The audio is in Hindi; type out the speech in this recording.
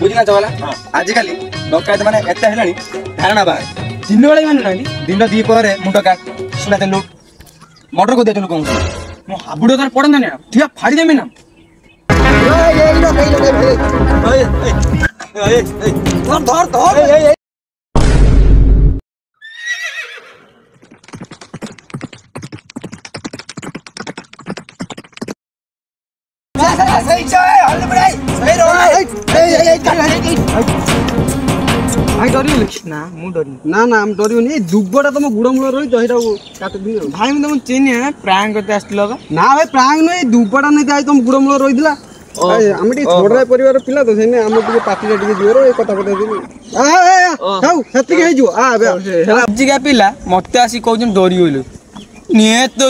बुझिना चला आजिकल डकायत माने एते हेलानी धारणा बाहर दिन बेला माने नानी दिन दी पर मुंड काट सुना ते लूट मर्डर को दे लोक मो हाबुडो तार पड़न ना थिया फाड़ी देमी ना धर धर ना ना हम डरियो दुब्बटा तुम गुड़ मूल रही तो भाई मैं तुम चिन्ह है प्रांग करते आसलो ना भाई प्रांग नहीं दुब्बटा नहीं तुम गुड़ मूल रही आम छोड़ा परिवार पिला तो से आम पार्टी जीवर कथा आजिका पिला मत आसी कौन डरी गलु निहत तो